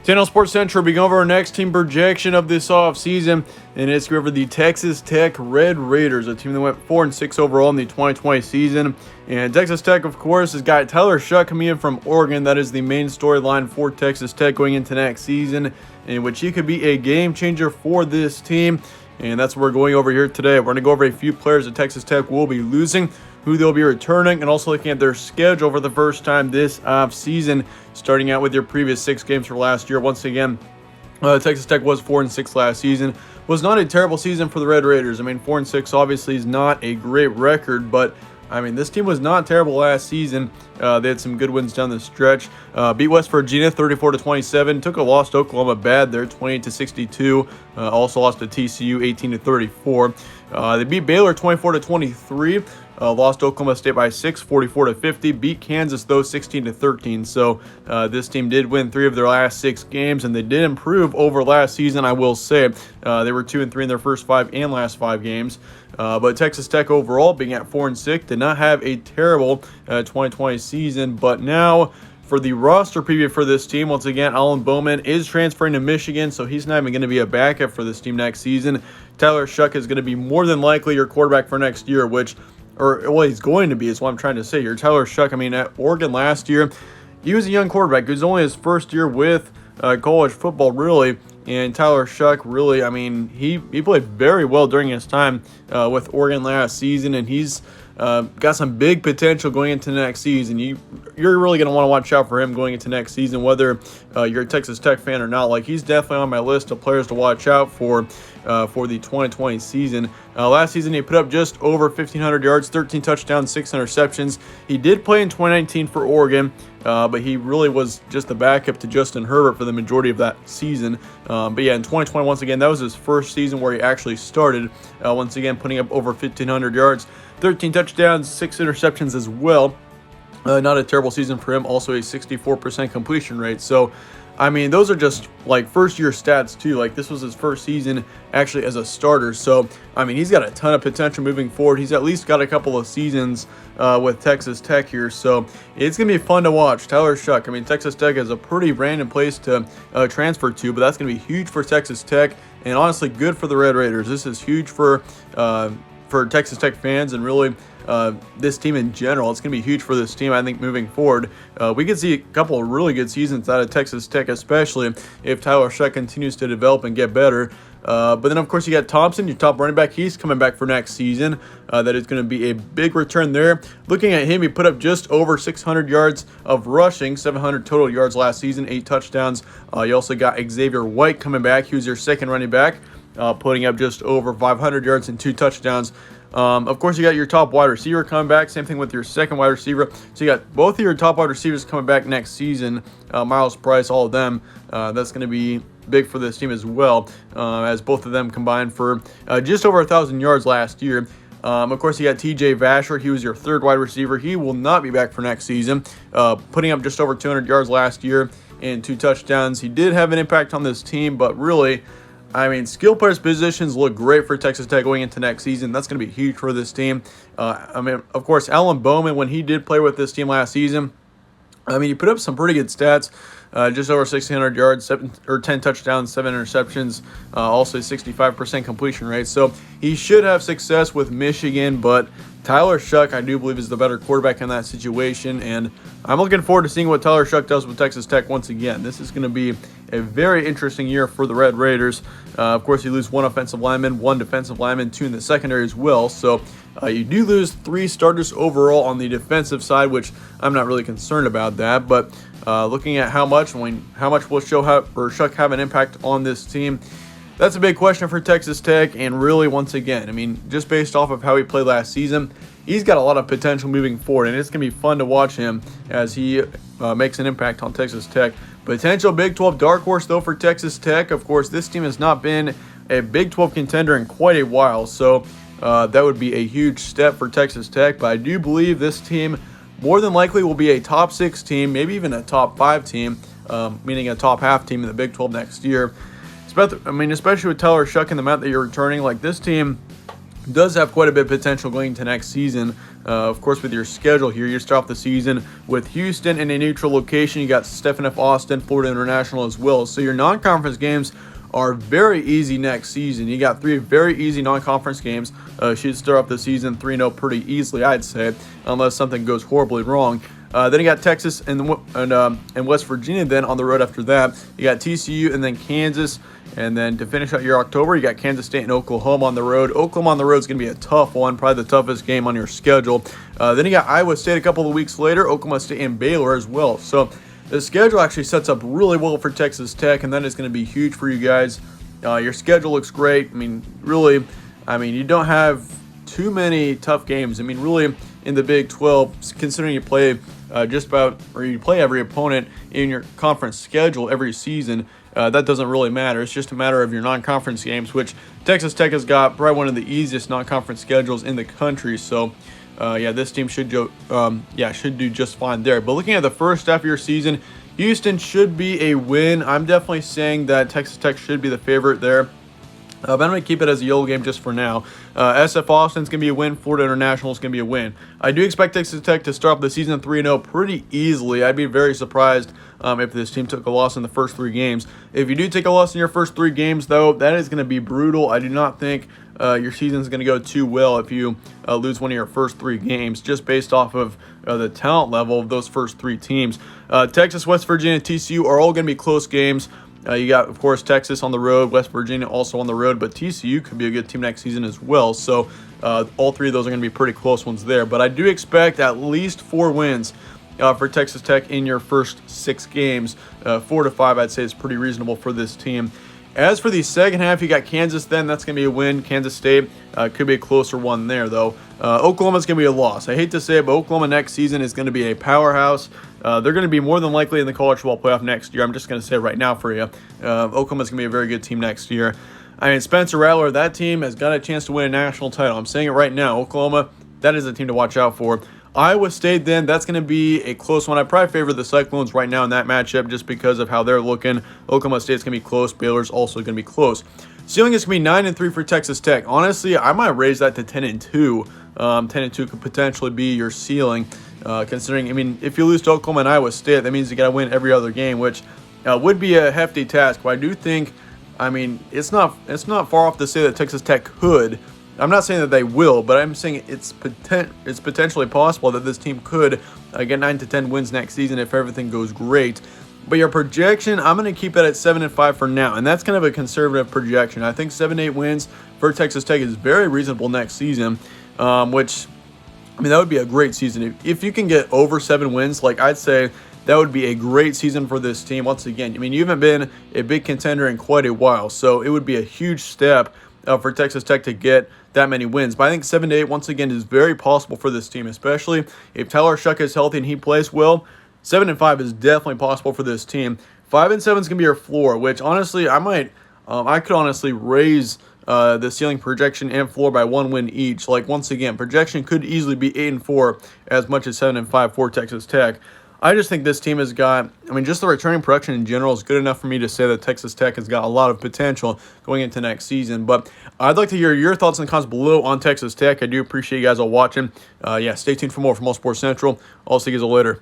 Channel Sports Central, we go over our next team projection of this offseason, and it's over the Texas Tech Red Raiders, a team that went 4-6 overall in the 2020 season. And Texas Tech, of course, has got Tyler Shough coming in from Oregon. That is the main storyline for Texas Tech going into next season, in which he could be a game changer for this team. And that's what we're going over here today. We're going to go over a few players that Texas Tech will be losing, who they'll be returning, and also looking at their schedule for the first time this offseason, starting out with your previous 6 games for last year. Once again, Texas Tech was 4-6 last season. Was not a terrible season for the Red Raiders. I mean, 4-6 obviously is not a great record, but I mean, this team was not terrible last season. They had some good wins down the stretch. Beat West Virginia 34-27. Took a loss to Oklahoma bad there, 28-62. Also lost to TCU 18-34. They beat Baylor 24-23. Lost to Oklahoma State by 6, 44-50. Beat Kansas though 16-13. So this team did win 3 of their last 6 games, and they did improve over last season. I will say they were 2-3 in their first 5 and last 5 games. But Texas Tech overall, being at 4-6, did not have a terrible 2020 season. But now, for the roster preview for this team, once again, Alan Bowman is transferring to Michigan, so he's not even going to be a backup for this team next season. Tyler Shough is going to be more than likely your quarterback for next year, he's going to be, is what I'm trying to say here. Tyler Shough, I mean, at Oregon last year, he was a young quarterback. It was only his first year with college football, really. And Tyler Shough, really, I mean, he played very well during his time with Oregon last season, and he's got some big potential going into next season. You're really going to want to watch out for him going into next season, whether you're a Texas Tech fan or not. Like, he's definitely on my list of players to watch out for the 2020 season. Last season, he put up just over 1,500 yards, 13 touchdowns, 6 interceptions. He did play in 2019 for Oregon, but he really was just the backup to Justin Herbert for the majority of that season. But yeah, in 2020, once again, that was his first season where he actually started. Once again, putting up over 1,500 yards, 13 touchdowns, 6 interceptions as well. Not a terrible season for him. Also a 64% completion rate. So, I mean, those are just like first-year stats too. Like, this was his first season actually as a starter. So, I mean, he's got a ton of potential moving forward. He's at least got a couple of seasons with Texas Tech here. So, it's going to be fun to watch. Tyler Shough, I mean, Texas Tech is a pretty random place to transfer to, but that's going to be huge for Texas Tech and honestly good for the Red Raiders. This is huge for Texas Tech fans and really this team in general. It's going to be huge for this team, I think, moving forward. We could see a couple of really good seasons out of Texas Tech, especially if Tyler Shough continues to develop and get better. But then, of course, you got Thompson, your top running back. He's coming back for next season. That is going to be a big return there. Looking at him, he put up just over 600 yards of rushing, 700 total yards last season, 8 touchdowns. You also got Xavier White coming back. He was your second running back, putting up just over 500 yards and 2 touchdowns. Of course, you got your top wide receiver coming back. Same thing with your second wide receiver. So you got both of your top wide receivers coming back next season. Miles Price, all of them. That's going to be big for this team as well, as both of them combined for just over 1,000 yards last year. Of course, you got TJ Vasher. He was your third wide receiver. He will not be back for next season, putting up just over 200 yards last year and 2 touchdowns. He did have an impact on this team, but really, I mean, skill players positions look great for Texas Tech going into next season. That's going to be huge for this team. I mean, of course, Alan Bowman, when he did play with this team last season, I mean, he put up some pretty good stats. Just over 1,600 yards, 10 touchdowns, 7 interceptions, also a 65% completion rate. So he should have success with Michigan, but Tyler Shough, I do believe, is the better quarterback in that situation, and I'm looking forward to seeing what Tyler Shough does with Texas Tech once again. This is going to be a very interesting year for the Red Raiders. Of course, you lose 1 offensive lineman, 1 defensive lineman, 2 in the secondary as well. So you do lose 3 starters overall on the defensive side, which I'm not really concerned about that. But looking at how much will Shough have an impact on this team? That's a big question for Texas Tech, and really, once again, I mean, just based off of how he played last season, he's got a lot of potential moving forward, and it's going to be fun to watch him as he makes an impact on Texas Tech. Potential Big 12 dark horse, though, for Texas Tech. Of course, this team has not been a Big 12 contender in quite a while, so that would be a huge step for Texas Tech. But I do believe this team more than likely will be a top 6 team, maybe even a top 5 team, meaning a top half team in the Big 12 next year. I mean, especially with Tyler Shough and the amount that you're returning, like this team does have quite a bit of potential going into next season. Of course, with your schedule here, you start off the season with Houston in a neutral location. You got Stephen F. Austin, Florida International as well. So your non-conference games are very easy next season. You got 3 very easy non-conference games. Should start off the season 3-0 pretty easily, I'd say, unless something goes horribly wrong. Then you got Texas and West Virginia. Then on the road after that, you got TCU and then Kansas. And then to finish out your October, you got Kansas State and Oklahoma on the road. Oklahoma on the road is going to be a tough one, probably the toughest game on your schedule. Then you got Iowa State a couple of weeks later, Oklahoma State and Baylor as well. So the schedule actually sets up really well for Texas Tech, and that is going to be huge for you guys. Your schedule looks great. Really, you don't have too many tough games. Really, in the Big 12, considering you play you play every opponent in your conference schedule every season, that doesn't really matter. It's just a matter of your non-conference games, which Texas Tech has got probably one of the easiest non-conference schedules in the country. So, this team should do just fine there. But looking at the first half of your season, Houston should be a win. I'm definitely saying that Texas Tech should be the favorite there. But I'm going to keep it as a yellow game just for now. SF Austin's going to be a win. Florida International is going to be a win. I do expect Texas Tech to start off the season 3-0 pretty easily. I'd be very surprised if this team took a loss in the first 3 games. If you do take a loss in your first 3 games, though, that is going to be brutal. I do not think your season is going to go too well if you lose one of your first 3 games, just based off of the talent level of those first 3 teams. Texas, West Virginia, TCU are all going to be close games. You got, of course, Texas on the road, West Virginia also on the road, but TCU could be a good team next season as well. So all 3 of those are going to be pretty close ones there. But I do expect at least 4 wins for Texas Tech in your first 6 games. 4 to 5, I'd say, is pretty reasonable for this team. As for the second half, you got Kansas then. That's going to be a win. Kansas State could be a closer one there, though. Oklahoma's going to be a loss. I hate to say it, but Oklahoma next season is going to be a powerhouse. They're going to be more than likely in the college football playoff next year. I'm just going to say it right now for you. Oklahoma's going to be a very good team next year. Spencer Rattler, that team has got a chance to win a national title. I'm saying it right now. Oklahoma, that is a team to watch out for. Iowa State, then, that's going to be a close one. I probably favor the Cyclones right now in that matchup just because of how they're looking. Oklahoma State's going to be close. Baylor's also going to be close. Ceiling is going to be 9-3 for Texas Tech. Honestly, I might raise that to 10-2. 10-2 could potentially be your ceiling, considering, if you lose to Oklahoma and Iowa State, that means you got to win every other game, which would be a hefty task. But I do think, it's not far off to say that Texas Tech could. I'm not saying that they will, but I'm saying it's potentially possible that this team could get 9 to 10 wins next season if everything goes great. But your projection, I'm going to keep that at 7-5 for now, and that's kind of a conservative projection. I think 7-8 wins for Texas Tech is very reasonable next season, which, that would be a great season. If you can get over 7 wins, I'd say that would be a great season for this team. Once again, you haven't been a big contender in quite a while, so it would be a huge step for Texas Tech to get that many wins. But I think 7-8, once again, is very possible for this team, especially if Tyler Shuck is healthy and he plays well. 7-5 is definitely possible for this team. 5-7 is going to be your floor, which honestly, I could honestly raise the ceiling projection and floor by 1 win each. Once again, projection could easily be 8-4 as much as 7-5 for Texas Tech. I just think this team has got, just the returning production in general is good enough for me to say that Texas Tech has got a lot of potential going into next season. But I'd like to hear your thoughts in the comments below on Texas Tech. I do appreciate you guys all watching. Stay tuned for more from All Sports Central. I'll see you guys all later.